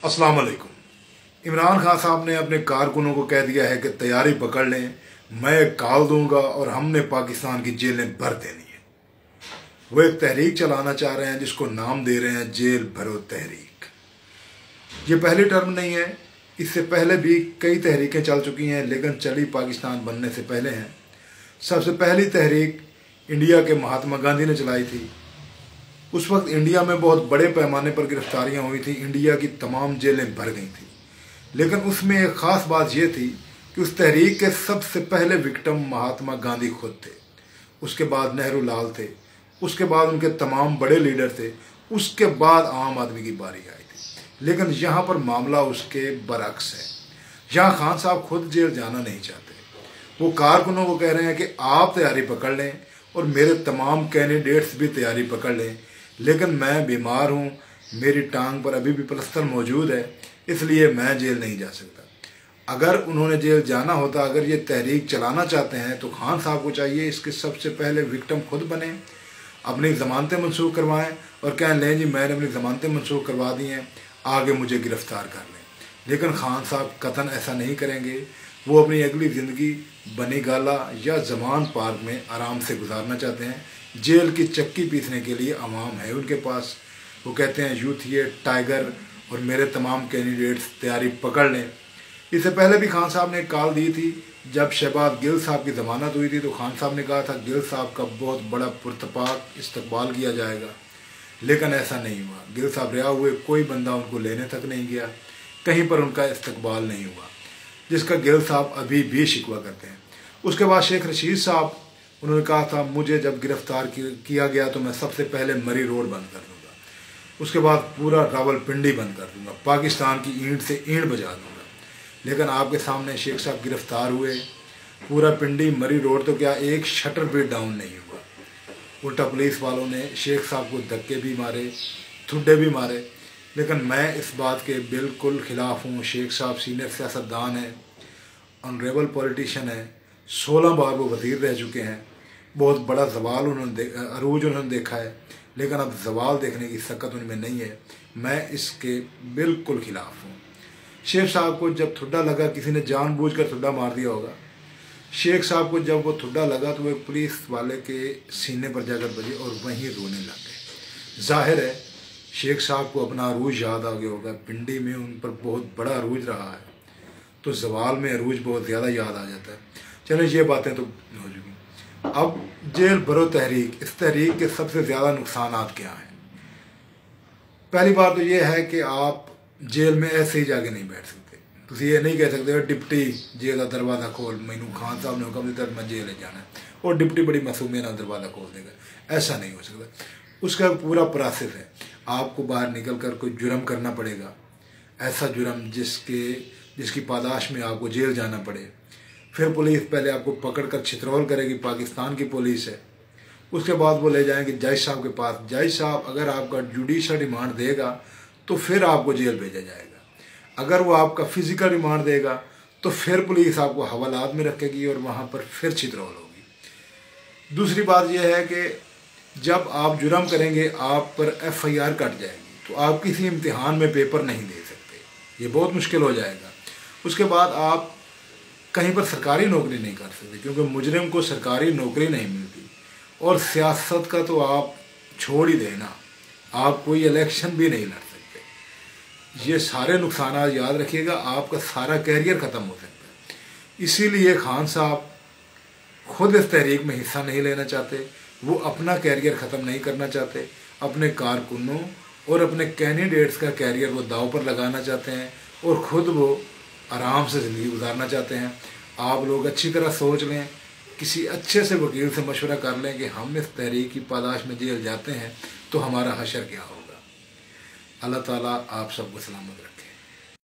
अस्सलाम वालेकुम। इमरान खान साहब ने अपने कारकुनों को कह दिया है कि तैयारी पकड़ लें, मैं कॉल दूंगा और हमने पाकिस्तान की जेलें भर देनी है। वो एक तहरीक चलाना चाह रहे हैं जिसको नाम दे रहे हैं जेल भरो तहरीक। ये पहली टर्म नहीं है, इससे पहले भी कई तहरीकें चल चुकी हैं, लेकिन चली पाकिस्तान बनने से पहले हैं। सबसे पहली तहरीक इंडिया के महात्मा गांधी ने चलाई थी। उस वक्त इंडिया में बहुत बड़े पैमाने पर गिरफ्तारियां हुई थी, इंडिया की तमाम जेलें भर गई थी। लेकिन उसमें एक ख़ास बात यह थी कि उस तहरीक के सबसे पहले विक्टिम महात्मा गांधी खुद थे, उसके बाद नेहरू लाल थे, उसके बाद उनके तमाम बड़े लीडर थे, उसके बाद आम आदमी की बारी आई थी। लेकिन यहाँ पर मामला उसके बरअक्स है। यहाँ खान साहब खुद जेल जाना नहीं चाहते। वो कारकुनों को कह रहे हैं कि आप तैयारी पकड़ लें और मेरे तमाम कैंडिडेट्स भी तैयारी पकड़ लें, लेकिन मैं बीमार हूँ, मेरी टांग पर अभी भी प्लास्टर मौजूद है, इसलिए मैं जेल नहीं जा सकता। अगर उन्होंने जेल जाना होता, अगर ये तहरीक चलाना चाहते हैं, तो खान साहब को चाहिए इसके सबसे पहले विक्टिम खुद बने, अपनी ज़मानतें मनसूख करवाएं और कहें लें जी मैंने अपनी ज़मानतें मनसूख करवा दी हैं, आगे मुझे गिरफ़्तार कर लें। लेकिन खान साहब कतन ऐसा नहीं करेंगे। वो अपनी अगली ज़िंदगी बनी गाला या जमान पार्क में आराम से गुजारना चाहते हैं। जेल की चक्की पीसने के लिए अवाम है उनके पास। वो कहते हैं यूथ ये टाइगर और मेरे तमाम कैंडिडेट्स तैयारी पकड़ लें। इससे पहले भी खान साहब ने एक कॉल दी थी, जब शहबाज गिल साहब की ज़मानत हुई थी तो खान साहब ने कहा था गिल साहब का बहुत बड़ा पुरतपाक इस्तकबाल किया जाएगा, लेकिन ऐसा नहीं हुआ। गिल साहब रिहा हुए, कोई बंदा उनको लेने तक नहीं गया, कहीं पर उनका इस्तकबाल नहीं हुआ, जिसका गिल साहब अभी भी शिकवा करते हैं। उसके बाद शेख रशीद साहब, उन्होंने कहा था मुझे जब गिरफ़्तार किया गया तो मैं सबसे पहले मरी रोड बंद कर दूंगा, उसके बाद पूरा रावलपिंडी बंद कर दूंगा, पाकिस्तान की ईंट से ईंट बजा दूंगा। लेकिन आपके सामने शेख साहब गिरफ़्तार हुए, पूरा पिंडी मरी रोड तो क्या एक शटर भी डाउन नहीं हुआ। उल्टा पुलिस वालों ने शेख साहब को धक्के भी मारे, ठुड्डे भी मारे। लेकिन मैं इस बात के बिल्कुल ख़िलाफ़ हूँ। शेख साहब सीनियर सियासतदान है, ऑनरेबल पॉलिटिशियन है, 16 बार वो वज़ीर रह चुके हैं, बहुत बड़ा जवाल अरूज उन्होंने देखा है, लेकिन अब जवाल देखने की सकत उनमें नहीं है। मैं इसके बिल्कुल ख़िलाफ़ हूँ। शेख साहब को जब ठुड्डा लगा, किसी ने जानबूझकर ठुड्डा मार दिया होगा। शेख साहब को जब वो ठुड्डा लगा तो वो एक पुलिस वाले के सीने पर जाकर बजे और वहीं रोने लग गए। जाहिर है शेख साहब को अपना अरूज याद आ गया होगा, पिंडी में उन पर बहुत बड़ा अरूज रहा है, तो जवाल में अरूज बहुत ज़्यादा याद आ जाता है। चलें ये बातें तो हो चुकी। अब जेल भरो तहरीक, इस तहरीक के सबसे ज़्यादा नुकसानात क्या हैं? पहली बात तो ये है कि आप जेल में ऐसे ही जाके नहीं बैठ सकते। तुम ये नहीं कह सकते डिप्टी जेल का दरवाज़ा खोल, मैनू खान साहब ने हुक्म दिया मैं जेल जाना है और डिप्टी बड़ी मासूमियत ना दरवाज़ा खोल देगा, ऐसा नहीं हो सकता। उसका पूरा प्रोसेस है। आपको बाहर निकल कर कोई जुर्म करना पड़ेगा, ऐसा जुर्म जिसकी पादाश में आपको जेल जाना पड़े। फिर पुलिस पहले आपको पकड़कर छितरौल करेगी, पाकिस्तान की पुलिस है। उसके बाद वो ले जाएंगे जज साहब के पास। जज साहब अगर आपका जुडिशल रिमांड देगा तो फिर आपको जेल भेजा जाएगा। अगर वो आपका फिजिकल रिमांड देगा तो फिर पुलिस आपको हवालात में रखेगी और वहाँ पर फिर छितरौल होगी। दूसरी बात यह है कि जब आप जुर्म करेंगे आप पर FIR कट जाएगी, तो आप किसी इम्तिहान में पेपर नहीं दे सकते, ये बहुत मुश्किल हो जाएगा। उसके बाद आप कहीं पर सरकारी नौकरी नहीं कर सकते, क्योंकि मुजरिम को सरकारी नौकरी नहीं मिलती। और सियासत का तो आप छोड़ ही देना, आप कोई इलेक्शन भी नहीं लड़ सकते। ये सारे नुकसान याद रखिएगा, आपका सारा कैरियर ख़त्म हो सकता है। इसीलिए खान साहब खुद इस तहरीक में हिस्सा नहीं लेना चाहते, वो अपना कैरियर ख़त्म नहीं करना चाहते, अपने कारकुनों और अपने कैंडिडेट्स का कैरियर वो दाव पर लगाना चाहते हैं और ख़ुद वो आराम से ज़िंदगी गुजारना चाहते हैं। आप लोग अच्छी तरह सोच लें, किसी अच्छे से वकील से मशवरा कर लें कि हम इस तहरीक की पादाश में जेल जाते हैं तो हमारा हशर क्या होगा। अल्लाह ताला आप सबको सलामत रखे।